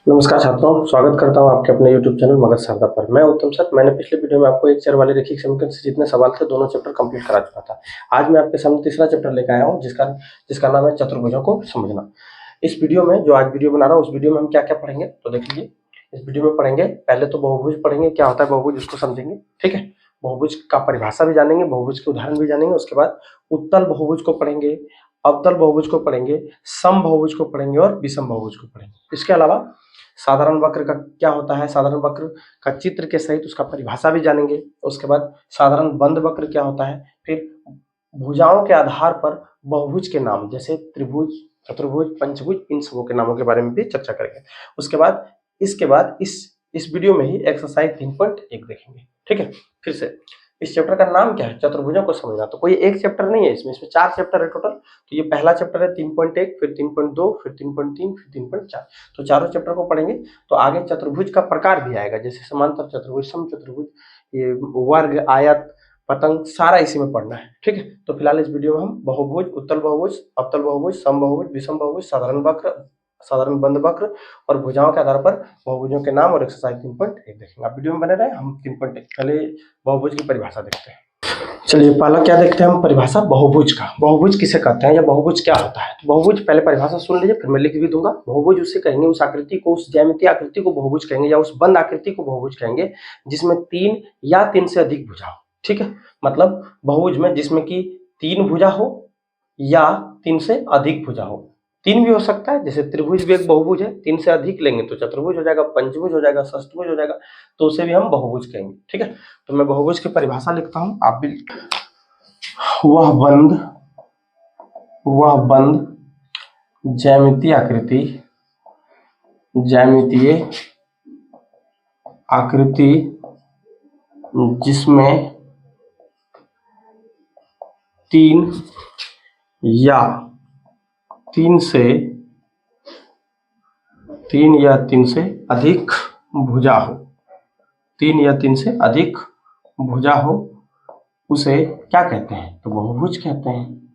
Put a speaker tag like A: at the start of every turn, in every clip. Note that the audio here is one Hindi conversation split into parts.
A: नमस्कार छात्रों, स्वागत करता हूं आपके अपने YouTube चैनल मगध शारदा पर। मैं उत्तम सर। मैंने पिछले वीडियो में आपको एक चर वाले रेखिक समीकरण से जितने सवाल थे दोनों चैप्टर कंप्लीट करा चुका था। आज मैं आपके सामने तीसरा चैप्टर लेकर आया हूं जिसका नाम है चतुर्भुजों को समझना। इस वीडियो में जो आज वीडियो बना रहा हूँ उस वीडियो में हम क्या क्या पढ़ेंगे तो देख लीजिए। इस वीडियो में पढ़ेंगे, पहले तो बहुभुज पढ़ेंगे, क्या होता है बहुभुज उसको समझेंगे, ठीक है। बहुभुज का परिभाषा भी जानेंगे, बहुभुज के उदाहरण भी जानेंगे। उसके बाद उत्तल बहुभुज को पढ़ेंगे, अवतल बहुभुज को पढ़ेंगे, सम बहुभुज को पढ़ेंगे और विषम बहुभुज को पढ़ेंगे। इसके अलावा साधारण वक्र का क्या होता है, साधारण वक्र का चित्र के सहित उसका परिभाषा भी जानेंगे। उसके बाद साधारण बंद वक्र क्या होता है, फिर भुजाओं के आधार पर बहुभुज के नाम जैसे त्रिभुज, चतुर्भुज, पंचभुज, इन सबों के नामों के बारे में भी चर्चा करेंगे। उसके बाद इस वीडियो में ही एक्सरसाइज 3.1 देखेंगे, ठीक है। फिर से इस चैप्टर का नाम क्या है, चतुर्भुजों को समझना। तो कोई एक चैप्टर नहीं है इसमें 4 चैप्टर है टोटल। तो ये पहला चैप्टर है 3.1, फिर 3.2, फिर 3.3, फिर 3.4। तो चारों चैप्टर को पढ़ेंगे तो आगे चतुर्भुज का प्रकार भी आएगा, जैसे समांतर चतुर्भुज, सम चतुर्भुज, ये वर्ग, आयत, पतंग, सारा इसी में पढ़ना है, ठीक है। तो फिलहाल इस वीडियो में हम बहुभुज, उत्तल बहुभुज, अवतल बहुभुज, सम बहुभुज, विषम बहुभुज, साधारण वक्र, साधारण बंद वक्र और भुजाओं के आधार पर बहुभुजों के नाम और एक्सरसाइज 3.1 देखेंगे। आप वीडियो में बने रहे। हम 3.1 पहले बहुभुज की परिभाषा देखते हैं। चलिए पहला क्या देखते हैं हम, परिभाषा बहुभुज का। बहुभुज किसे कहते हैं या बहुभुज क्या होता है। तो बहुभुज पहले परिभाषा सुन लीजिए, फिर मैं लिख भी दूंगा। बहुभुज उसे कहेंगे, उस आकृति को, उस ज्यामितीय आकृति को बहुभुज कहेंगे या उस बंद आकृति को बहुभुज कहेंगे जिसमें 3 या 3 से अधिक भुजा हो, ठीक है। मतलब बहुभुज में जिसमें कि 3 भुजा हो या 3 से अधिक भुजा हो। 3 भी हो सकता है, जैसे त्रिभुज भी एक बहुभुज है, 3 से अधिक लेंगे तो चतुर्भुज हो जाएगा, पंचभुज हो जाएगा, षष्ठभुज हो जाएगा, तो उसे भी हम बहुभुज कहेंगे, ठीक है। तो मैं बहुभुज की परिभाषा लिखता हूं, आप भी। वह बंद ज्यामितीय आकृति जिसमें 3 या 3 से अधिक भुजा हो, 3 या 3 से अधिक भुजा हो, उसे क्या कहते हैं तो बहुभुज कहते हैं,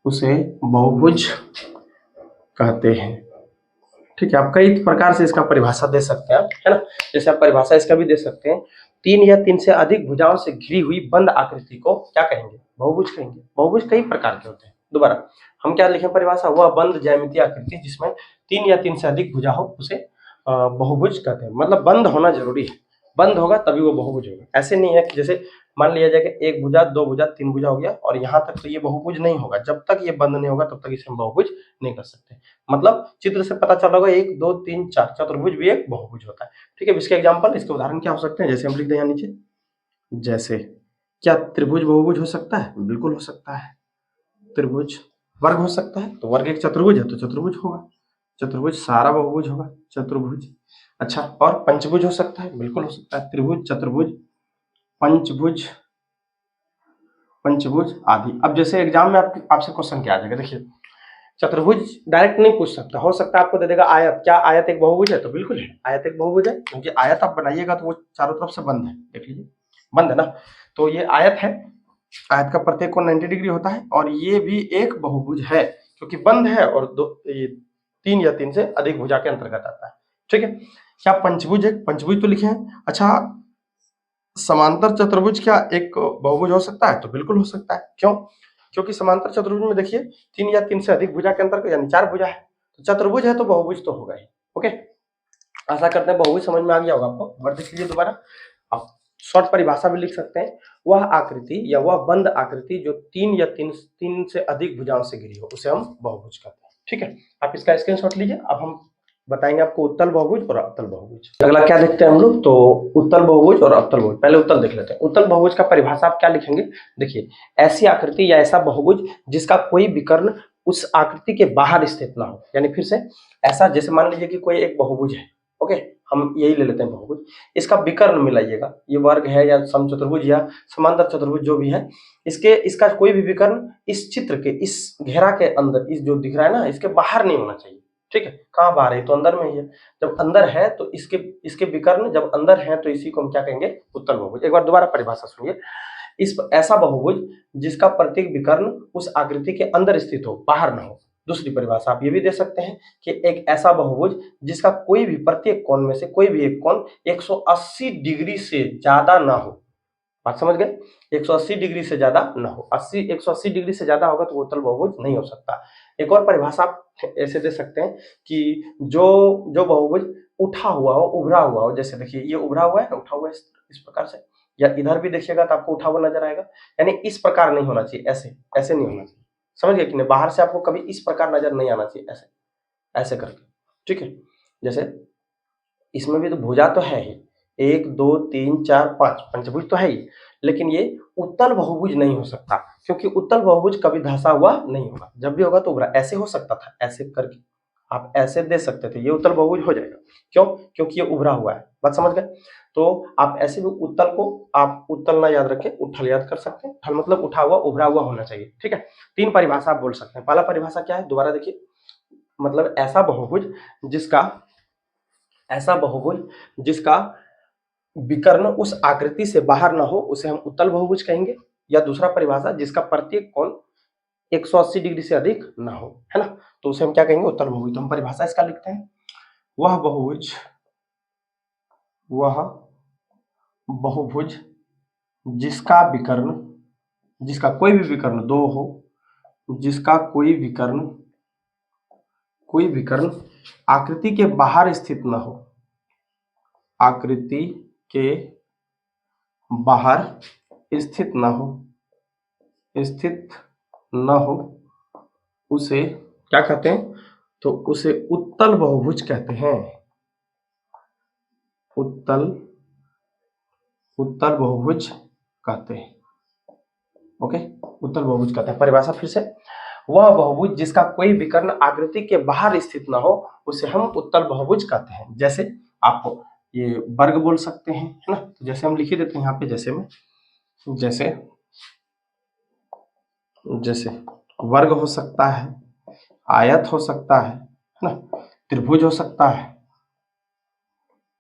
A: उसे बहुभुज कहते हैं, ठीक है। आप कई प्रकार से इसका परिभाषा दे सकते हैं, है ना। जैसे आप परिभाषा इसका भी दे सकते हैं, 3 या 3 से अधिक भुजाओं से घिरी हुई बंद आकृति को क्या कहेंगे, बहुभुज कहेंगे। बहुभुज कई प्रकार के होते हैं। दोबारा हम क्या लिखें परिभाषा, वह बंद ज्यामितीय आकृति जिसमें 3 या 3 से अधिक भुजा हो उसे बहुभुज कहते हैं। मतलब बंद होना जरूरी है, बंद होगा तभी वो बहुभुज होगा। ऐसे नहीं है कि जैसे मान लिया जाए कि 1 भुजा, 2 भुजा, 3 भुजा हो गया और यहाँ तक तो ये बहुभुज नहीं होगा। जब तक ये बंद नहीं होगा तब तक इसे हम बहुभुज नहीं कर सकते। मतलब चित्र से पता चला होगा 1, 2, 3, 4 चतुर्भुज भी एक बहुभुज होता है, ठीक है। इसके एग्जाम्पल, इसके उदाहरण क्या हो सकते हैं, जैसे हम लिख दें यहाँ नीचे। जैसे क्या त्रिभुज बहुभुज हो सकता है, बिल्कुल हो सकता है। त्रिभुज वर्ग हो सकता है, तो वर्ग एक चतुर्भुज है तो चतुर्भुज होगा। चतुर्भुज सारा बहुभुज होगा, चतुर्भुज। अच्छा, और पंचभुज हो सकता है, बिल्कुल हो सकता है। त्रिभुज, चतुर्भुज, पंचभुज, पंचभुज आदि। अब जैसे एग्जाम में आपसे क्वेश्चन क्या आ जाएगा, देखिए चतुर्भुज डायरेक्ट नहीं पूछ सकता, हो सकता है आपको दे देगा आयत। क्या आयत एक बहुभुज है, तो बिल्कुल है, आयत एक बहुभुज है, क्योंकि आयत आप बनाइएगा तो वो चारों तरफ से बंद है, देख लीजिए बंद है ना। तो ये आयत है, आयत का प्रत्येक कोण 90 डिग्री होता है और ये भी एक बहुभुज है क्योंकि बंद है और 3 या 3 से अधिक भुजा के अंतर्गत आता है, ठीक है। क्या पंचभुज है, पंचभुज तो लिखे हैं। अच्छा, समांतर चतुर्भुज क्या एक बहुभुज हो सकता है, तो बिल्कुल हो सकता है। क्यों, क्योंकि समांतर चतुर्भुज में देखिए 3 या 3 से अधिक भुजा के अंतर्गत यानी 4 भुजा है, तो चतुर्भुज है तो बहुभुज तो होगा ही। ओके, आशा करते हैं बहुभुज समझ में आ गया होगा आपको। वर्ड देख लीजिए दोबारा, आप शॉर्ट परिभाषा भी लिख सकते हैं। वह आकृति या वह बंद आकृति जो 3 या 3 से अधिक भुजाओं से घिरी हो उसे हम बहुभुज कहते हैं, ठीक है। आप इसका स्क्रीनशॉट लीजिए। अब हम बताएंगे आपको उत्तल बहुभुज और अवतल बहुभुज। अगला क्या देखते हैं हम लोग, तो उत्तल बहुभुज और अवतल बहुभुज। पहले उत्तल देख लेते हैं। उत्तल बहुभुज का परिभाषा आप क्या लिखेंगे, देखिए ऐसी आकृति या ऐसा बहुभुज जिसका कोई विकर्ण उस आकृति के बाहर स्थित ना हो। यानी फिर से ऐसा, जैसे मान लीजिए कि कोई एक बहुभुज है, ओके, हम यही ले लेते हैं बहुभुज, इसका विकर्ण मिलाइएगा, ये वर्ग है या समचतुर्भुज या समांतर चतुर्भुज जो भी है, इसका कोई भी विकर्ण इस चित्र के इस घेरा के अंदर, इस जो दिख रहा है ना, इसके बाहर नहीं होना चाहिए, ठीक है। कहाँ बाहर है, तो अंदर में ही है। जब अंदर है तो इसके विकर्ण जब अंदर है तो इसी को हम क्या कहेंगे, उत्तल बहुभुज। एक बार दोबारा परिभाषा सुनिए। ऐसा बहुभुज जिसका प्रत्येक विकर्ण उस आकृति के अंदर स्थित हो, बाहर ना हो, दूसरी परिभाषा आप ये भी दे सकते हैं कि एक ऐसा बहुभुज जिसका कोई भी प्रत्येक कोण में से कोई भी एक कोण 180 डिग्री से ज्यादा ना हो। बात समझ गए? 180 डिग्री से ज्यादा ना हो। 180 डिग्री से ज्यादा होगा तो वो उत्तल बहुभुज नहीं हो सकता। एक और परिभाषा आप ऐसे दे सकते हैं कि जो बहुभुज उठा हुआ हो, उभरा हुआ हो, जैसे देखिए ये उभरा हुआ है, उठा हुआ है इस प्रकार से, या इधर भी देखिएगा तो आपको उठा हुआ नजर आएगा, यानी इस प्रकार नहीं होना चाहिए, ऐसे ऐसे नहीं होना चाहिए। समझ गए कि नहीं? बाहर से आपको कभी इस प्रकार नजर नहीं आना चाहिए, ऐसे ऐसे करके, ठीक है। जैसे इसमें भी तो भुजा तो है ही, 1 2 3 4 5 पंचभुज तो है ही, लेकिन ये उत्तल बहुभुज नहीं हो सकता, क्योंकि उत्तल बहुभुज कभी धंसा हुआ नहीं होगा। जब भी होगा तो उभरा, ऐसे हो सकता था, ऐसे करके आप ऐसे दे सकते थे, ये उत्तल बहुभुज हो जाएगा। क्यों? क्योंकि ये उभरा हुआ है। बात समझ गए? तो आप ऐसे भी उत्तल को, आप उत्तल ना याद रखें, उठल याद कर सकते हैं। उठल मतलब उठा हुआ, उभरा हुआ होना चाहिए, ठीक है। 3 परिभाषा आप बोल सकते हैं। पहला परिभाषा क्या है, दोबारा देखिए, मतलब ऐसा बहुभुज जिसका विकर्ण उस आकृति से बाहर ना हो, उसे हम उत्तल बहुभुज कहेंगे। या दूसरा परिभाषा, जिसका प्रत्येक कोण 180 डिग्री से अधिक ना हो, है ना, तो उसे हम क्या कहेंगे, उत्तल बहुभुज। तो हम परिभाषा इसका लिखते हैं, वह बहुभुज जिसका कोई भी विकर्ण 2 हो, जिसका कोई विकर्ण आकृति के बाहर स्थित न हो, आकृति के बाहर स्थित न हो, उसे क्या कहते हैं, तो उसे उत्तल बहुभुज कहते हैं। उत्तल बहुभुज कहते हैं। ओके, उत्तल बहुभुज कहते हैं। परिभाषा फिर से, वह बहुभुज जिसका कोई विकर्ण आकृति के बाहर स्थित न हो, उसे हम उत्तल बहुभुज कहते हैं। जैसे आप ये वर्ग बोल सकते हैं, है ना, तो जैसे हम लिख ही देते हैं यहाँ पे, जैसे वर्ग हो सकता है, आयत हो सकता है ना, त्रिभुज हो सकता है,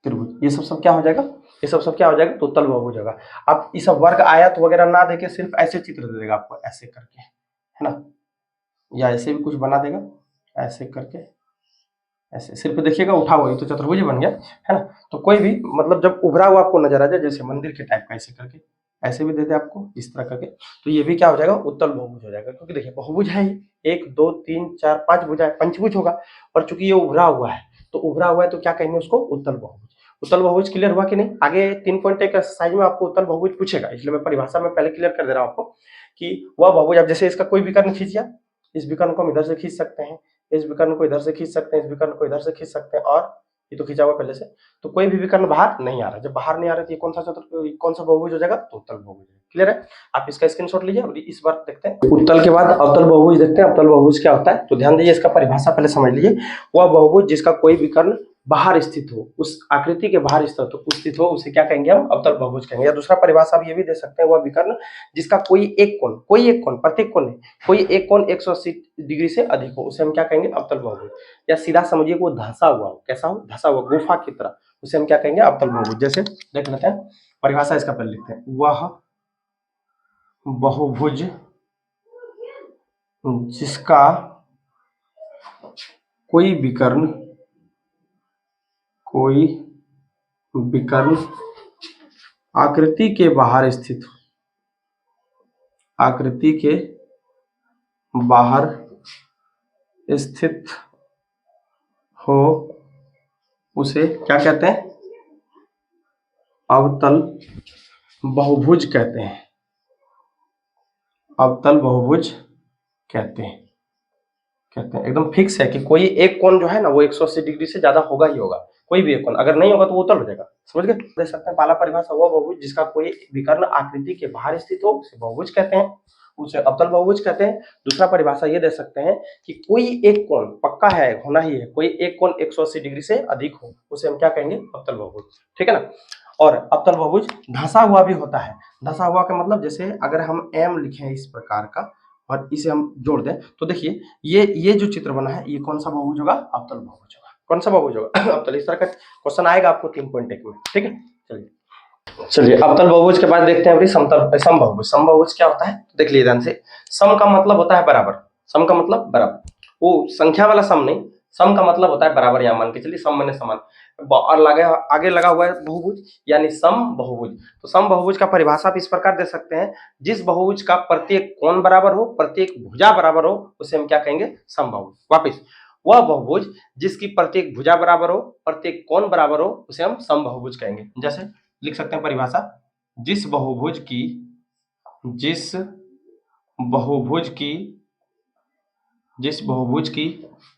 A: त्रिभुज, ये सब क्या हो जाएगा, ये सब क्या हो जाएगा, तो उत्तल बहुभुज होगा। अब ये सब वर्ग आयत वगैरह ना देके सिर्फ ऐसे चित्र दे देगा आपको, ऐसे करके, है ना, या ऐसे भी कुछ बना देगा, ऐसे करके, ऐसे सिर्फ देखिएगा उठा हुआ, ये तो चतुर्भुज बन गया, है ना। तो कोई भी मतलब जब उभरा हुआ आपको नजर आ जाए, जैसे मंदिर के टाइप का, ऐसे करके, ऐसे भी दे दे आपको इस तरह करके, तो ये भी क्या हो जाएगा, उत्तल बहुभुज हो जाएगा। क्योंकि देखिए बहुभुज है 1 2 3 4 5 भुजा है, पंचभुज होगा, और चूंकि ये उभरा हुआ है, तो उभरा हुआ है तो क्या कहेंगे उसको, उत्तल बहुभुज। उत्तल बहुभुज क्लियर हुआ कि नहीं? आगे 3.1 एक्सरसाइज में आपको उत्तल बहुभुज पूछेगा, इसलिए मैं परिभाषा में पहले क्लियर कर दे रहा हूं आपको कि वह बहुभुज, अब जैसे इसका कोई विकर्ण खींच लिया, इस विकर्ण को हम इधर से खींच सकते हैं, इस विकर्ण को इधर से खींच सकते हैं, इस विकर्ण को इधर से खींच सकते हैं, और ये तो खींचा हुआ पहले से, तो कोई भी विकर्ण बाहर नहीं आ रहा। जब बाहर नहीं आ रहा तो ये कौन सा बहुभुज हो जाएगा, तो उत्तल बहुभुज। क्लियर है? आप इसका स्क्रीनशॉट लीजिए और इस बार देखते हैं, उत्तल के बाद अवतल बहुभुज देखते हैं, अवतल बहुभुज क्या होता है। तो ध्यान दीजिए, इसका परिभाषा पहले समझ लीजिए, वह बहुभुज जिसका कोई विकर्ण बाहर स्थित हो, उस आकृति के बाहर स्थित हो, उसे क्या कहेंगे, हम अवतल बहुभुज कहेंगे। या दूसरा परिभाषा आप ये भी दे सकते हैं, वह विकर्ण जिसका कोई एक कोण प्रत्येक कोण नहीं, कोई एक कोण 180 डिग्री से अधिक हो, उसे हम क्या कहेंगे, अवतल बहुभुज। या सीधा समझिए वो धंसा हुआ हो, कैसा हो, धंसा हुआ गुफा की तरह, उसे हम क्या कहेंगे, अवतल बहुभुज। जैसे देख लेते हैं परिभाषा, इसका पहले लिखते हैं, वह बहुभुज जिसका कोई विकर्ण आकृति के बाहर स्थित हो, उसे क्या कहते हैं, अवतल बहुभुज कहते हैं। अवतल बहुभुज कहते हैं। एकदम फिक्स है कि कोई एक कोण जो है ना, वो 180 डिग्री से ज्यादा होगा ही होगा, कोई भी एक कोण, अगर नहीं होगा तो वो उत्तल हो जाएगा। समझ गए? देख सकते हैं पहला परिभाषा, वो बहुभुज जिसका कोई विकर्ण आकृति के बाहर स्थित हो, उसे बहुभुज कहते हैं, उसे अवतल बहुभुज कहते हैं। दूसरा परिभाषा ये दे सकते हैं कि कोई एक कोण, पक्का है, होना ही है, कोई एक कोण 180 डिग्री से अधिक हो, उसे हम क्या कहेंगे, अवतल बहुभुज। ठीक है ना। और अवतल बहुभुज धंसा हुआ भी होता है। धंसा हुआ का मतलब, जैसे अगर हम एम लिखें इस प्रकार का और इसे हम जोड़ दें, तो देखिए ये जो चित्र बना है, ये कौन सा बहुभुज होगा, अवतल बहुभुज होगा। कौन सा बहुभुज होगा, अवतल। इस तरह का क्वेश्चन आएगा आपको 3.1 में। ठीक है, चलिए अवतल बहुभुज के बाद देखते हैं समतल समबाहुभुज। समबाहुभुज क्या होता है, देख लीजिए ध्यान से। सम का मतलब होता है बराबर, सम का मतलब बराबर। वो संख्या वाला सम नहीं, सम का मतलब होता है बराबर, या मान के चलिए सम माने समान, और आगे लगा हुआ है बहुभुज यानी सम बहुभुज। तो सम बहुभुज का परिभाषा आप इस प्रकार दे सकते हैं, जिस बहुभुज का प्रत्येक कोण बराबर हो, प्रत्येक भुजा बराबर हो, उसे हम क्या कहेंगे, सम बहुभुज। वापिस, वह बहुभुज जिसकी प्रत्येक भुजा बराबर हो, प्रत्येक कोण बराबर हो, उसे हम सम बहुभुज कहेंगे। जैसे लिख सकते हैं परिभाषा, जिस बहुभुज की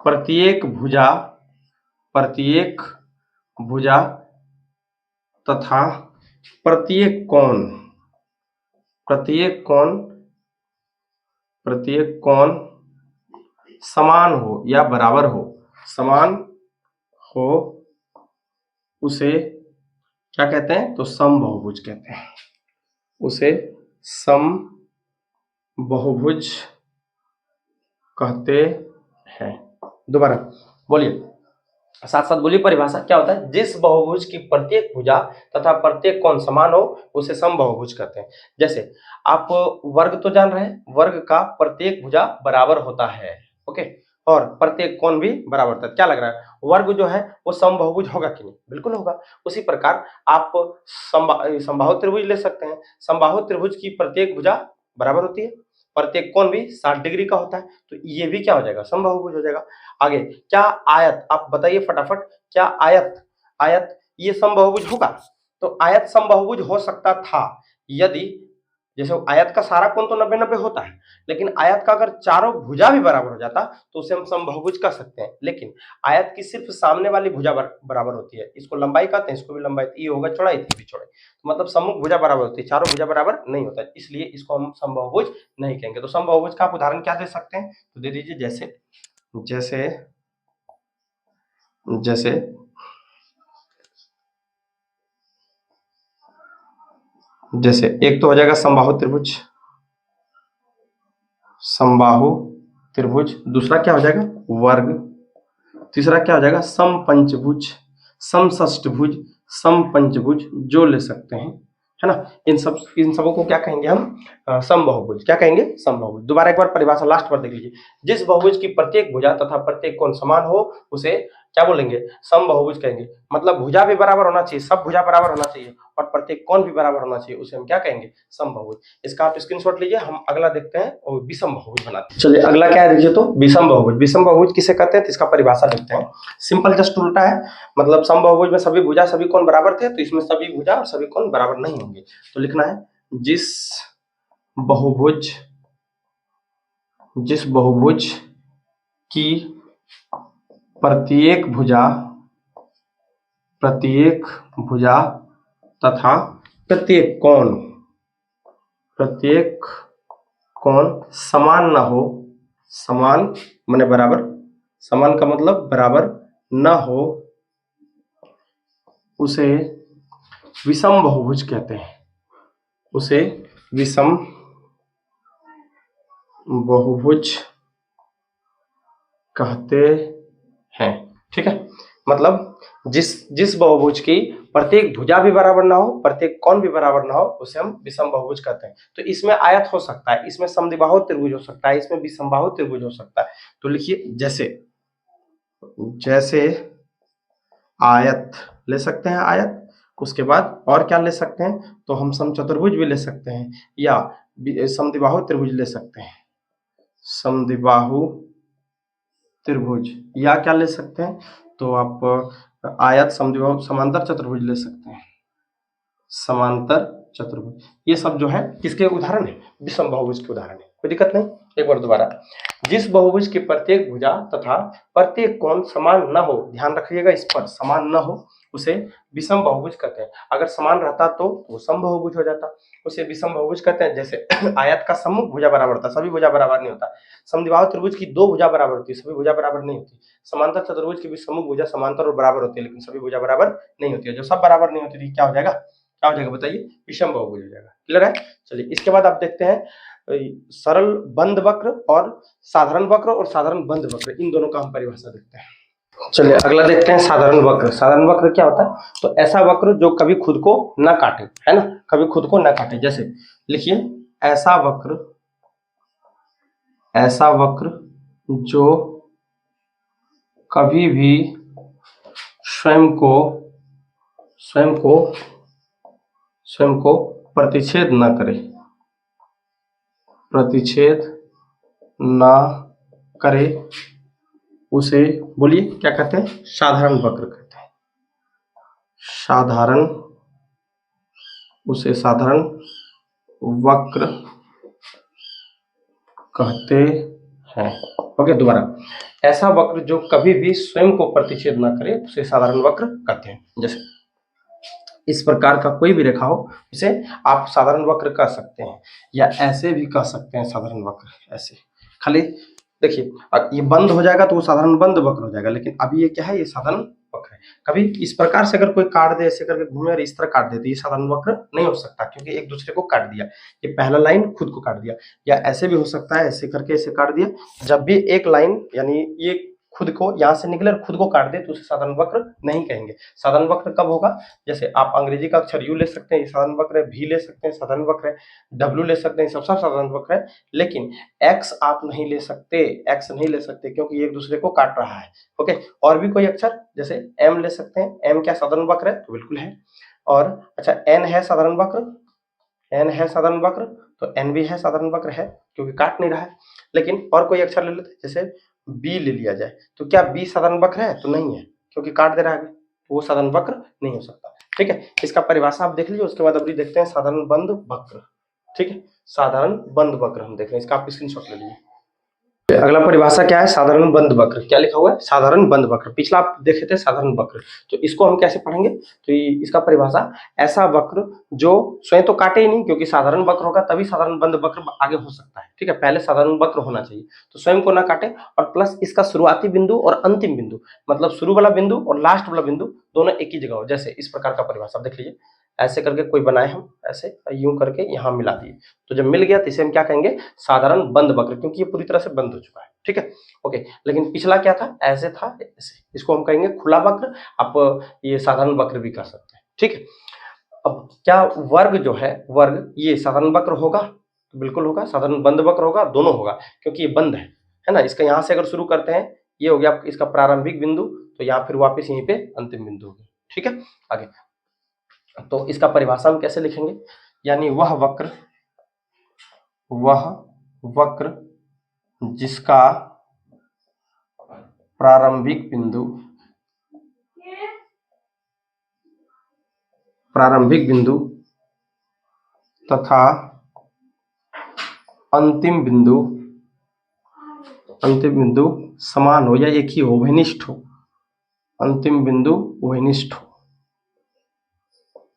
A: प्रत्येक भुजा तथा प्रत्येक कोण समान हो या बराबर हो, उसे क्या कहते हैं, तो सम बहुभुज कहते हैं, उसे सम बहुभुज कहते हैं। दोबारा बोलिए, साथ साथ बोलिए परिभाषा क्या होता है, जिस बहुभुज की प्रत्येक भुजा तथा प्रत्येक कोण समान हो, उसे सम बहुभुज कहते हैं। जैसे आप वर्ग तो जान रहे हैं, वर्ग का प्रत्येक भुजा बराबर होता है, ओके, और प्रत्येक कोण भी बराबर होता है। क्या लग रहा है, वर्ग जो है वो सम बहुभुज होगा कि नहीं, बिल्कुल होगा। उसी प्रकार आप समबाहु त्रिभुज ले सकते हैं, समबाहु त्रिभुज की प्रत्येक भुजा बराबर होती है, प्रत्येक कोण भी 60 डिग्री का होता है, तो ये भी क्या हो जाएगा, सम बहुभुज हो जाएगा। आगे क्या आयत, आप बताइए फटाफट, क्या आयत ये सम बहुभुज होगा? तो आयत सम बहुभुज हो सकता था यदि, जैसे आयत का सारा कोण तो 90-90 होता है, लेकिन आयत का अगर चारों भुजा भी बराबर हो जाता तो उसे हम समबाहुभुज कह सकते हैं। लेकिन आयत की सिर्फ सामने वाली भुजा बराबर होती है, इसको लंबाई कहते हैं, इसको भी लंबाई, ये होगा चौड़ाई, थी भी चौड़ाई, तो मतलब सम्मुख भुजा बराबर होती है, चारों भुजा बराबर नहीं होता है, इसलिए इसको हम समबाहुभुज नहीं कहेंगे। तो समबाहुभुज का आप उदाहरण क्या दे सकते हैं, तो दे दीजिए, जैसे एक तो हो जाएगा समबाहु त्रिभुज, दूसरा क्या हो जाएगा, वर्ग, तीसरा क्या हो जाएगा, समपंचभुज, समषष्ठभुज, समपंचभुज, जो ले सकते हैं, है ना। इन सबों को क्या कहेंगे हम, समबाहुभुज। क्या कहेंगे, समबाहुभुज। दोबारा एक बार परिभाषा लास्ट पर देख लीजिए, जिस बहुभुज की प्रत्येक भुजा तथा प्रत्येक कोण समान हो, उसे क्या बोलेंगे, समबाहुभुज कहेंगे। मतलब भुजा भी बराबर होना चाहिए, सब भुजा बराबर होना चाहिए, और प्रत्येक कोण भी बराबर होना चाहिए, उसे हम क्या कहेंगे, समबाहुभुज। इसका आप स्क्रीनशॉट लीजिए, हम अगला देखते हैं और विषम बहुभुज बनाते हैं। चलिए अगला क्या है देखिए, तो विषम बहुभुज। विषम बहुभुज किसे कहते हैं, तो इसका परिभाषा देखते हैं। सिंपल जस्ट उल्टा है, मतलब समबाहुभुज में सभी भुजा सभी कोण बराबर थे, तो इसमें सभी भुजा और सभी कोण बराबर नहीं होंगे। तो लिखना है, जिस बहुभुज की प्रत्येक भुजा तथा प्रत्येक कोण समान न हो, समान माने बराबर, समान का मतलब बराबर न हो, उसे विषम बहुभुज कहते हैं, उसे विषम बहुभुज कहते हैं। ठीक है, मतलब जिस बहुभुज की प्रत्येक भुजा भी बराबर ना हो, प्रत्येक कोण भी बराबर ना हो, उसे हम विषम बहुभुज कहते हैं। तो इसमें आयत हो सकता है, इसमें समद्विबाहु त्रिभुज हो सकता है, इसमें विषमबाहु त्रिभुज हो सकता है। तो लिखिए, जैसे आयत ले सकते हैं, आयत, उसके बाद और क्या ले सकते हैं, तो हम समचतुर्भुज भी ले सकते हैं, या समद्विबाहु त्रिभुज ले सकते हैं, समद्विबाहु त्रिभुज, या क्या ले सकते हैं, तो आप आयत, समद्विबाहु, समांतर चतुर्भुज ले सकते हैं, समांतर चतुर्भुज। ये सब जो है किसके उदाहरण है, विषम बहुभुज के उदाहरण है, कोई दिक्कत नहीं। एक बार दोबारा, जिस बहुभुज की प्रत्येक भुजा तथा प्रत्येक कोण समान न हो, ध्यान रखिएगा इस पर, समान न हो, उसे विषम बहुभुज कहते हैं। अगर समान रहता तो वो सम बहुभुज हो जाता, उसे विषम बहुभुज कहते हैं। जैसे आयत का सम्मुख भुजा बराबर होता, सभी भुजा बराबर नहीं होता। समद्विबाहु त्रिभुज की दो भुजा बराबर होती है, सभी भुजा बराबर नहीं होती। समांतर चतुर्भुज की भी सम्मुख भुजा समांतर और बराबर होती है, लेकिन सभी भुजा बराबर नहीं होती है। जो सब बराबर नहीं होती थी, क्या हो जाएगा, क्या हो जाएगा बताइए, विषम बहुभुज हो जाएगा। क्लियर है। चलिए इसके बाद आप देखते हैं सरल बंद वक्र और साधारण वक्र, और साधारण बंद वक्र, इन दोनों का हम परिभाषा देखते हैं। चलिए अगला देखते हैं साधारण वक्र। साधारण वक्र क्या होता है, तो ऐसा वक्र जो कभी खुद को ना काटे, है ना, कभी खुद को ना काटे। जैसे लिखिए, ऐसा वक्र जो कभी भी स्वयं को प्रतिच्छेद न करे, उसे बोलिए क्या कहते हैं? साधारण वक्र कहते हैं। उसे साधारण वक्र कहते हैं। ओके, दोबारा, ऐसा वक्र जो कभी भी स्वयं को प्रतिच्छेद न करे उसे साधारण वक्र कहते हैं। जैसे इस प्रकार का कोई भी रेखा हो उसे आप साधारण वक्र कह सकते हैं, या ऐसे भी कह सकते हैं साधारण वक्र। ऐसे खाली देखिए, ये बंद हो जाएगा तो वो साधारण बंद वक्र हो जाएगा, लेकिन अभी ये क्या है? ये साधारण वक्र है। कभी इस प्रकार से अगर कोई काट दे, ऐसे करके घूमे और इस तरह काट दे, तो ये साधारण वक्र नहीं हो सकता, क्योंकि एक दूसरे को काट दिया। ये पहला लाइन खुद को काट दिया। या ऐसे भी हो सकता है, ऐसे करके ऐसे काट दिया। जब भी एक लाइन यानी ये खुद को यहाँ से निकले और खुद को काट दे तो उसे साधारण वक्र नहीं कहेंगे। साधारण वक्र कब होगा? जैसे आप अंग्रेजी का अक्षर यू ले सकते हैं, ये साधारण वक्र है। भी ले सकते हैं, साधारण वक्र है। डब्ल्यू ले सकते हैं, सब साधारण वक्र है। लेकिन एक्स आप नहीं ले सकते, क्योंकि ये एक दूसरे को काट रहा है। ओके, और भी कोई अक्षर, जैसे एम ले सकते हैं। एम क्या साधारण वक्र है? तो बिल्कुल है। और अच्छा, एन है साधारण वक्र, तो एन भी है साधारण वक्र है, क्योंकि काट नहीं रहा है। लेकिन और कोई अक्षर ले लेते हैं, जैसे बी ले लिया जाए, तो क्या बी साधारण वक्र है? तो नहीं है, क्योंकि काट दे रहा है, तो वो साधारण वक्र नहीं हो सकता। ठीक है, इसका परिभाषा आप देख लीजिए, उसके बाद अभी देखते हैं साधारण बंद वक्र। ठीक है, साधारण बंद वक्र हम देख रहे हैं, इसका आप स्क्रीनशॉट ले लीजिए। अगला परिभाषा क्या है? साधारण बंद वक्र। क्या लिखा हुआ है? साधारण बंद वक्र। पिछला आप देखे थे साधारण वक्र, तो इसको हम कैसे पढ़ेंगे? तो इसका परिभाषा, ऐसा वक्र जो स्वयं तो काटे ही नहीं, क्योंकि साधारण वक्र होगा तभी साधारण बंद वक्र आगे हो सकता है। ठीक है, पहले साधारण वक्र होना चाहिए, तो स्वयं को ना काटे, और प्लस इसका शुरुआती बिंदु और अंतिम बिंदु, मतलब शुरू वाला बिंदु और लास्ट वाला बिंदु दोनों एक ही जगह हो। जैसे इस प्रकार का परिभाषा देख लीजिए, ऐसे करके कोई बनाए हम, ऐसे यूं करके यहाँ मिला दिए, तो जब मिल गया तो इसे हम क्या कहेंगे? साधारण बंद वक्र, क्योंकि ये पूरी तरह से बंद हो चुका है। ठीक है, ओके। लेकिन पिछला क्या था? ऐसे था, ऐसे, इसको हम कहेंगे खुला वक्र। आप ये साधारण वक्र भी कह सकते हैं। ठीक है, अब क्या वर्ग जो है, वर्ग ये साधारण वक्र होगा? तो बिल्कुल होगा। साधारण बंद वक्र होगा? दोनों होगा, क्योंकि ये बंद है ना। इसका यहाँ से अगर शुरू करते हैं, ये हो गया इसका प्रारंभिक बिंदु, तो यहाँ फिर वापस यहीं पे अंतिम बिंदु हो गया। ठीक है, आगे तो इसका परिभाषा हम कैसे लिखेंगे? यानी वह वक्र जिसका प्रारंभिक बिंदु तथा अंतिम बिंदु समान हो या एक ही हो, वनिष्ठ हो। अंतिम बिंदु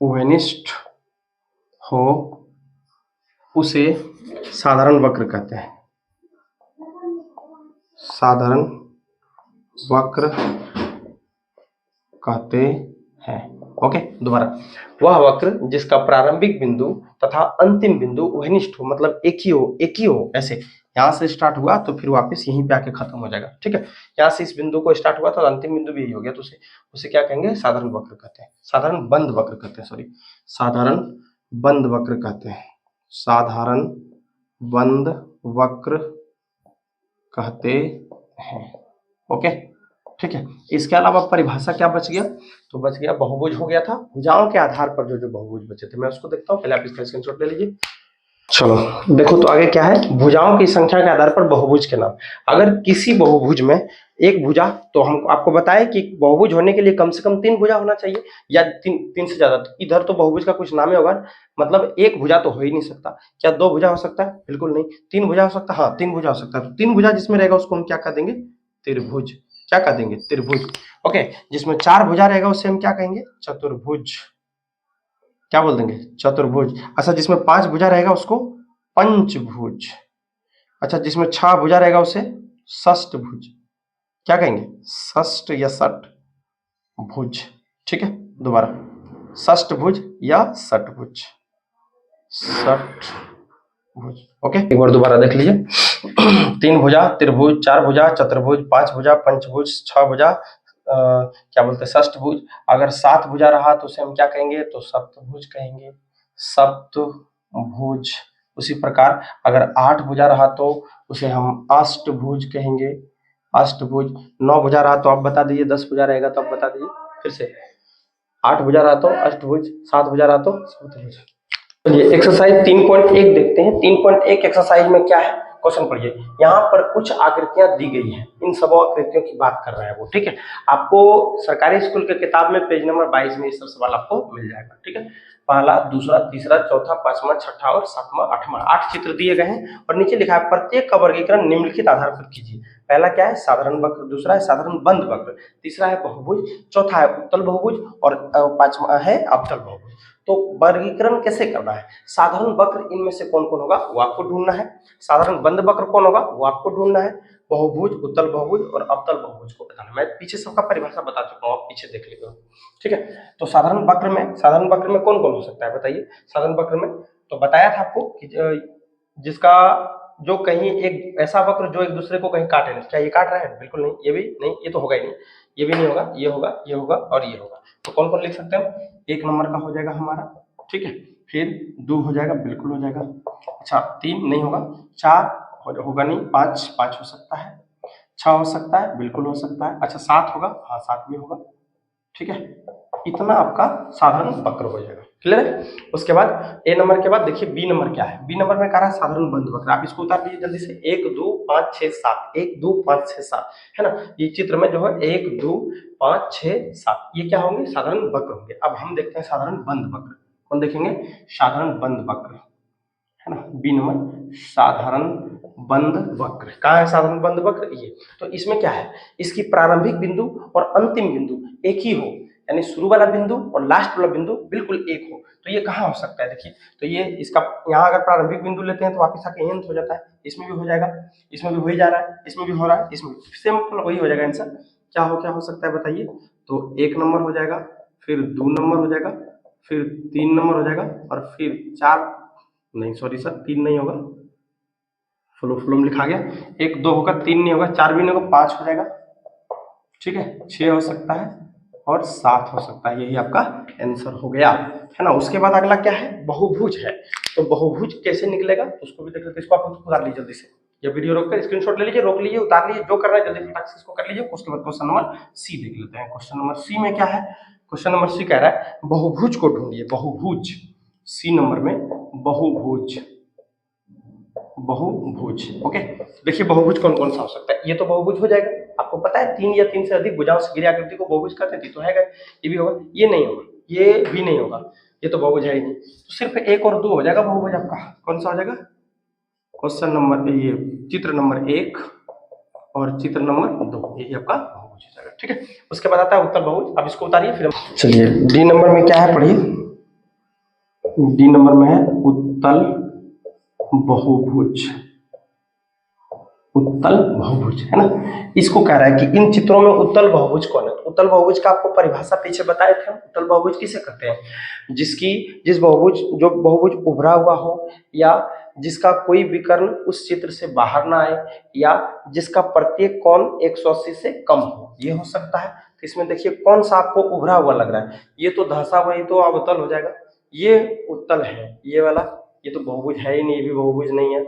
A: वनिष्ठ हो, उसे साधारण वक्र कहते हैं। साधारण वक्र कहते हैं। ओके, दोबारा, वह वक्र जिसका प्रारंभिक बिंदु तथा अंतिम बिंदु वनिष्ठ हो, मतलब एक ही हो। ऐसे यहाँ से स्टार्ट हुआ तो फिर वापस यहीं पे आके खत्म हो जाएगा। ठीक है, यहाँ से इस बिंदु को स्टार्ट हुआ तो अंतिम बिंदु भी यही हो गया, तो उसे क्या कहेंगे? साधारण वक्र कहते हैं। साधारण बंद वक्र कहते हैं, साधारण बंद वक्र कहते हैं। साधारण बंद वक्र कहते हैं। ओके, ठीक है। इसके अलावा परिभाषा क्या बच गया? तो बच गया बहुभुज हो गया था। भुजाओं के आधार पर जो बहुभुज बचे थे, मैं उसको देखता हूँ। पहले आप इसका स्क्रीनशॉट ले लीजिए। चलो देखो, तो आगे क्या है? भुजाओं की संख्या के आधार पर बहुभुज के नाम। अगर किसी बहुभुज में एक भुजा, तो हम आपको बताए कि बहुभुज होने के लिए कम से कम 3 भुजा होना चाहिए, या तीन से ज्यादा। तो इधर तो बहुभुज का कुछ नाम होगा, मतलब एक भुजा तो हो ही नहीं सकता। क्या 2 भुजा हो सकता है? बिल्कुल नहीं। 3 भुजा हो सकता है? हाँ, 3 भुजा हो सकता है। तो 3 भुजा जिसमें रहेगा उसको हम क्या कह देंगे? त्रिभुज। क्या कह देंगे? त्रिभुज। ओके, जिसमें 4 भुजा रहेगा उसे हम क्या कहेंगे? चतुर्भुज। क्या बोल देंगे? चतुर्भुज। अच्छा, जिसमें 5 भुजा रहेगा उसको पंचभुज। अच्छा, जिसमें 6 भुजा रहेगा उसे षष्ठभुज। क्या कहेंगे? षष्ठ या षट भुज। ठीक है, दोबारा, षष्ठभुज या षटभुज। ओके, एक बार दोबारा देख लीजिए। 3 भुजा त्रिभुज, 4 भुजा चतुर्भुज, 5 भुजा पंचभुज, 6 भुजा क्या बोलते हैं? षष्ठभुज। अगर 7 भुजा रहा तो उसे हम क्या कहेंगे? तो सप्तभुज कहेंगे, सप्तभुज। उसी प्रकार अगर 8 भुजा रहा तो उसे हम अष्टभुज कहेंगे, अष्टभुज। 9 भुजा रहा तो आप बता दीजिए, 10 भुजा रहेगा तो आप बता दीजिए फिर से। 8 भुजा रहा तो अष्टभुज, 7 भुजा रहा तो शतभुज। चलिए एक्सरसाइज 3.1 देखते हैं। 3.1 एक्सरसाइज में क्या है, क्वेश्चन पढ़िए। यहाँ पर कुछ आकृतियां दी गई हैं, इन सब आकृतियों की बात कर रहे हैं वो, ठीक है। आपको सरकारी स्कूल के किताब में पेज नंबर 22 में ये सब सवाल आपको मिल जाएगा, ठीक है। पहला, दूसरा, तीसरा, चौथा, पांचवा, छठा और सातवां, आठवां, 8 चित्र दिए गए हैं और नीचे लिखा है प्रत्येक का वर्गीकरण निम्नलिखित आधार पर कीजिए। पहला क्या है, साधारण वक्र। दूसरा है साधारण बंद वक्र। तीसरा है बहुभुज। चौथा है उत्तल बहुभुज और पांचवा है अवतल बहुभुज। तो वर्गीकरण कैसे करना है, साधारण वक्र इनमें से कौन कौन होगा वो आपको ढूंढना है, साधारण बंद वक्र कौन होगा वो आपको ढूंढना है, बहुभुज, उत्तल बहुभुज और अवतल बहुभुज को बताना। मैं पीछे सबका परिभाषा बता चुका हूँ, आप पीछे देख लीजिए, ठीक है। तो साधारण वक्र में कौन कौन हो सकता है बताइए। साधारण वक्र में तो बताया था आपको कि जिसका जो कहीं एक ऐसा वक्र जो एक दूसरे को कहीं काटे नहीं। क्या ये काट रहा है, बिल्कुल नहीं, ये भी नहीं, ये तो होगा ही नहीं, ये भी नहीं होगा, ये होगा, ये होगा और ये होगा। तो कौन कौन लिख सकते हैं हम, 1 नंबर का हो जाएगा हमारा, ठीक है। फिर 2 हो जाएगा, बिल्कुल हो जाएगा। अच्छा 3 नहीं होगा, 4 होगा नहीं, 5 हो सकता है, 6 हो सकता है, बिल्कुल हो सकता है। अच्छा 7 होगा, हाँ 7 भी होगा, ठीक है। इतना आपका साधारण वक्र हो जाएगा, क्लियर है। उसके बाद ए नंबर के बाद देखिए बी नंबर क्या है। बी नंबर में कह रहा है साधारण बंद वक्र। आप इसको उतार लीजिए जल्दी से। 1 2 5 6 7, 1 2 5 6 7 है ना। ये चित्र में जो है 1 2 5 6 7 ये क्या होंगे, साधारण वक्र होंगे। अब हम देखते हैं साधारण बंद वक्र। कौन देखेंगे, साधारण बंद वक्र है ना। बी नंबर साधारण बंद वक्र। कहाँ है साधारण बंद वक्र, ये। तो इसमें क्या है, इसकी प्रारंभिक बिंदु और अंतिम बिंदु एक ही हो, यानी शुरू वाला बिंदु और लास्ट वाला बिंदु बिल्कुल एक हो। तो ये कहाँ हो सकता है, देखिए। तो ये इसका यहाँ अगर प्रारंभिक बिंदु लेते हैं तो वापिस आके अंत हो जाता है। इसमें भी हो जाएगा, इसमें भी हो ही जा रहा है, इसमें भी हो रहा है, इसमें सिंपल वही हो जाएगा आंसर। क्या हो सकता है बताइए। तो 1 नंबर हो जाएगा, फिर 2 नंबर हो जाएगा, फिर 3 नंबर हो जाएगा और फिर 4 नहीं, सॉरी सर 3 नहीं होगा, फ्लो में लिखा गया। 1 2 होगा, 3 नहीं होगा, 4 भी नहीं होगा, 5 हो जाएगा, ठीक है। 6 हो सकता है और 7 हो सकता है। यही आपका आंसर हो गया, है ना। उसके बाद अगला क्या है, बहुभुज है। तो बहुभुज कैसे निकलेगा उसको भी देख लेते हैं। इसको आप उतार लीजिए जल्दी से, ये वीडियो रोक कर स्क्रीनशॉट ले लीजिए, रोक लीजिए, उतार लीजिए, जो कर रहा है जल्दी फटाक से इसको कर लीजिए। उसके बाद क्वेश्चन नंबर सी देख लेते हैं। क्वेश्चन नंबर सी में क्या है, क्वेश्चन नंबर सी कह रहा है बहुभुज को ढूंढिए। बहुभुज, सी नंबर में बहुभुज, बहुभुज, ओके। देखिए बहुभुज कौन कौन सा हो सकता है। ये तो बहुभुज हो जाएगा, आपको पता है 3 या 3 से अधिक भुजाओं से घिरी आकृति को बहुभुज कहते हैं, तो है। ये भी होगा, ये नहीं होगा, ये भी नहीं होगा, ये तो बहुभुज है ही नहीं। तो सिर्फ 1 और 2 हो जाएगा बहुभुज आपका। कौन सा हो जाएगा, क्वेश्चन नंबर ये चित्र नंबर 1 और चित्र नंबर 2, यही आपका बहुभुज हो जाएगा, ठीक है। उसके बाद आता है उत्तल बहुभुज। अब इसको उतारिए फिर चलिए डी नंबर में क्या है पढ़िए। डी नंबर में है उत्तल बहुभुज, उत्तल बहुभुज है ना। इसको कह रहा है कि इन चित्रों में उत्तल बहुभुज कौन है। उत्तल बहुभुज का आपको परिभाषा पीछे बताए थे। उत्तल बहुभुज किसे कहते हैं, जिस बहुभुज उभरा हुआ हो या जिसका कोई विकर्ण उस चित्र से बाहर ना आए या जिसका प्रत्येक कोण 180 से कम हो, ये हो सकता है। तो इसमें देखिए कौन सा आपको उभरा हुआ लग रहा है, ये तो धंसा हुआ, ये तो अवतल हो जाएगा, ये उत्तल है, ये वाला ये तो बहुभुज है ही नहीं, ये भी बहुभुज नहीं है,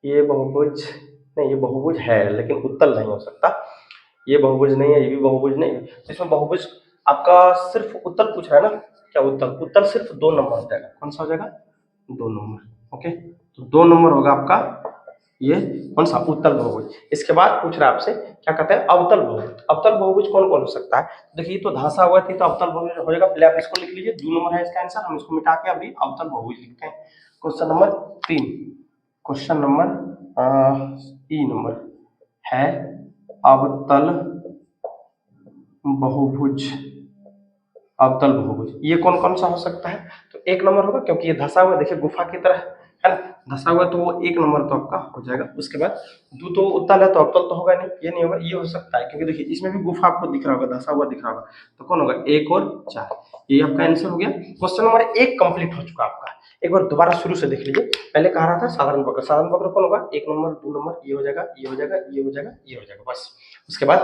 A: ये बहुभुज नहीं, ये बहुभुज है लेकिन उत्तल नहीं हो सकता। ये बहुभुज नहीं है, ये भी बहुभुज नहीं है। इसमें बहुभुज आपका सिर्फ उत्तल पूछ रहा है ना, क्या उत्तल सिर्फ 2 नंबर हो जाएगा। कौन सा हो जाएगा, 2 नंबर, ओके। तो 2 नंबर होगा आपका ये कौन सा, उत्तल बहुभुज। इसके बाद पूछ रहा है आपसे क्या कहते हैं, अवतल बहुभुज। अवतल बहुभुज कौन कौन हो सकता है, देखिए तो धंसा हुआ थी तो अवतल बहुभुज हो जाएगा। पहले आप इसको लिख लीजिए, 2 नंबर है इसका आंसर, हम इसको मिटा के अभी अवतल बहुभुज लिखते हैं। क्वेश्चन नंबर 3, क्वेश्चन नंबर ई नंबर है अवतल बहुभुज। अवतल बहुभुज ये कौन कौन सा हो सकता है, तो 1 नंबर होगा क्योंकि ये धंसा हुआ, देखिए गुफा की तरह है ना, धंसा हुआ तो वो 1 नंबर तो आपका हो जाएगा। उसके बाद 2 तो उत्तल है तो अवतल तो होगा नहीं, ये नहीं होगा, ये हो सकता है क्योंकि देखिए इसमें भी गुफा आपको दिख रहा होगा, धंसा हुआ दिख रहा होगा, तो कौन होगा, 1 और 4, ये आपका आंसर हो गया। क्वेश्चन नंबर 1 कंप्लीट हो चुका आपका। एक बार दोबारा शुरू से देख लीजिए। पहले कहा रहा था साधारण वक्र, साधारण वक्र कौन होगा, 1 नंबर 2 नंबर, ये हो जाएगा, ये हो जाएगा, ये हो जाएगा, ये हो जाएगा, बस। उसके बाद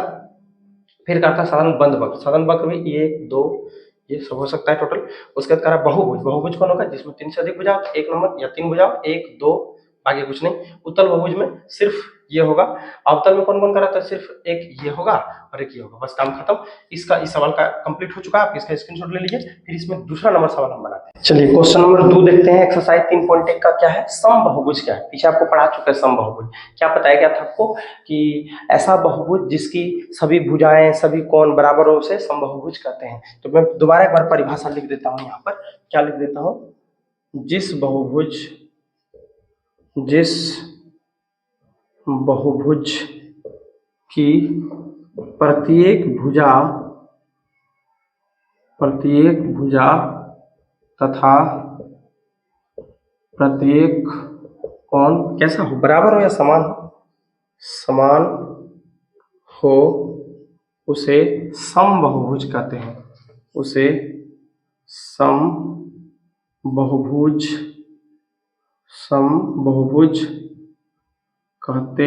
A: फिर कहा था साधारण बंद वक्र, साधारण वक्र में 1 2 ये सब हो सकता है टोटल। उसके बाद कह रहा बहुभुज, बहुभुज कौन होगा, जिसमें 3 से अधिक भुजा, 1 नंबर या 3 भुजा, 1 2 बाकी कुछ नहीं। उत्तल बहुभुज में सिर्फ ये होगा, अवतल में कौन कौन का रहता है, सिर्फ एक ये होगा और एक ये होगा, बस काम खत्म। इसका इस सवाल का कंप्लीट हो चुका है, आप इसका स्क्रीनशॉट ले लीजिए। फिर इसमें दूसरा नंबर सवाल हम बनाते हैं। चलिए क्वेश्चन नंबर 2 देखते हैं। एक्सरसाइज 3.1 का क्या है, समबहुभुज क्या है। पीछे आपको पढ़ा चुका है समबहुभुज। क्या बताया गया था आपको कि ऐसा बहुभुज जिसकी सभी भुजाएं सभी कोण बराबर हो उसे समबहुभुज कहते हैं। तो मैं दोबारा एक बार परिभाषा लिख देता हूं, यहाँ पर क्या लिख देता हूं, जिस बहुभुज की प्रत्येक भुजा तथा प्रत्येक कोण कैसा हो, बराबर हो या समान हो उसे समबहुभुज कहते हैं, उसे समबहुभुज कहते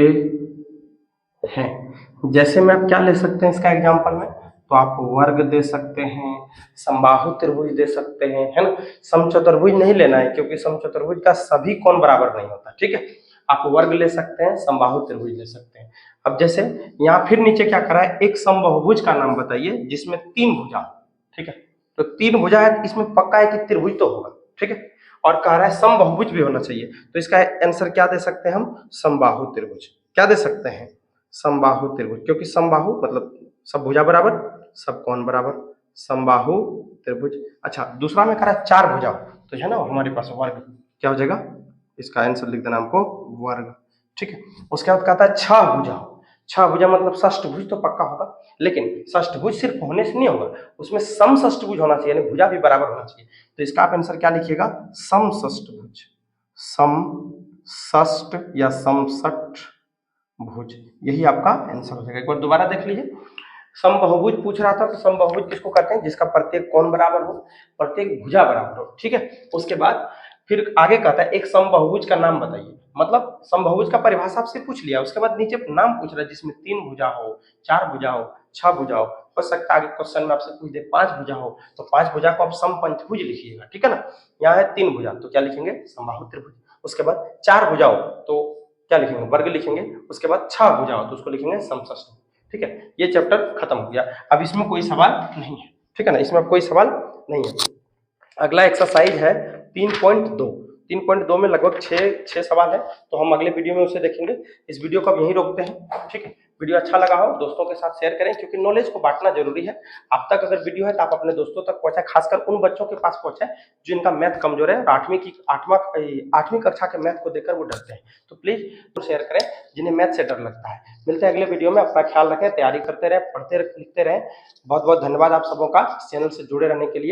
A: हैं। जैसे में आप क्या ले सकते हैं इसका एग्जांपल में, तो आप वर्ग दे सकते हैं, समबाहु त्रिभुज दे सकते हैं, है ना। समचतुर्भुज नहीं लेना है क्योंकि समचतुर्भुज का सभी कोण बराबर नहीं होता, ठीक है। आप वर्ग ले सकते हैं, समबाहु त्रिभुज ले सकते हैं। अब जैसे यहाँ फिर नीचे क्या करा है, एक समबहुभुज का नाम बताइए जिसमें 3 भुजा, ठीक है। तो 3 भुजा है, इसमें पक्का है कि त्रिभुज तो होगा, ठीक है। और कह रहा है समबहुभुज भी होना चाहिए, तो इसका आंसर क्या दे सकते हैं हम, समबाहु त्रिभुज। क्या दे सकते हैं, समबाहु त्रिभुज, क्योंकि समबाहु मतलब सब भुजा बराबर सब कोण बराबर, समबाहु त्रिभुज। अच्छा दूसरा में कह रहा है 4 भुजा, तो है ना हमारे पास वर्ग, क्या हो जाएगा, इसका आंसर लिख देना हमको वर्ग, ठीक है। उसके बाद कहता है 6 भुजा, 6 भुजा मतलब षष्ठभुज तो पक्का होगा, लेकिन षष्ठभुज सिर्फ होने से नहीं होगा, उसमें समषष्ठभुज होना चाहिए, यानी भुजा भी बराबर होना चाहिए। तो इसका आप आंसर क्या लिखिएगा, समषष्ठभुज, समषष्ठ या समषठ भुज, यही आपका आंसर हो जाएगा। एक बार दोबारा देख लीजिए, समबहुभुज पूछ रहा था, तो समबहुभुज किसको कहते हैं, जिसका प्रत्येक कोण बराबर हो, प्रत्येक भुजा बराबर हो, ठीक है। उसके बाद फिर आगे कहता है एक समबहुभुज का नाम बताइए, मतलब समबहुभुज का परिभाषा आपसे पूछ लिया, उसके बाद नीचे नाम पूछ रहा है जिसमें 3 भुजा हो, 4 भुजा हो, 6 भुजा हो सकता है आगे क्वेश्चन में आपसे पूछ दे 5 भुजा हो, तो 5 भुजा को आप समपंचभुज लिखिएगा, ठीक है ना। यहाँ है 3 भुजा, तो क्या लिखेंगे, समबाहु त्रिभुज। उसके बाद 4 भुजा हो तो क्या लिखेंगे, वर्ग लिखेंगे। उसके बाद 6 भुजा हो तो उसको लिखेंगे समषष्ठ, ठीक है। ये चैप्टर खत्म हो गया, अब इसमें कोई सवाल नहीं है, ठीक है ना, इसमें कोई सवाल नहीं है। अगला एक्सरसाइज है 3.2। 3.2 में लगभग 6 सवाल है, तो हम अगले वीडियो में उसे देखेंगे। इस वीडियो को अब यहीं रोकते हैं, ठीक है। वीडियो अच्छा लगा हो दोस्तों के साथ शेयर करें, क्योंकि नॉलेज को बांटना जरूरी है। आप तक अगर वीडियो है तो आप अपने दोस्तों तक पहुंचाएं, खासकर उन बच्चों के पास पहुंचाएं जिनका मैथ कमजोर है और 8वीं कक्षा के मैथ को देखकर वो डरते हैं। तो प्लीज शेयर करें जिन्हें मैथ से डर लगता है। मिलते हैं अगले वीडियो में, अपना ख्याल रखें, तैयारी करते रहें, पढ़ते लिखते रहें। बहुत बहुत धन्यवाद आप सबों का चैनल से जुड़े रहने के लिए।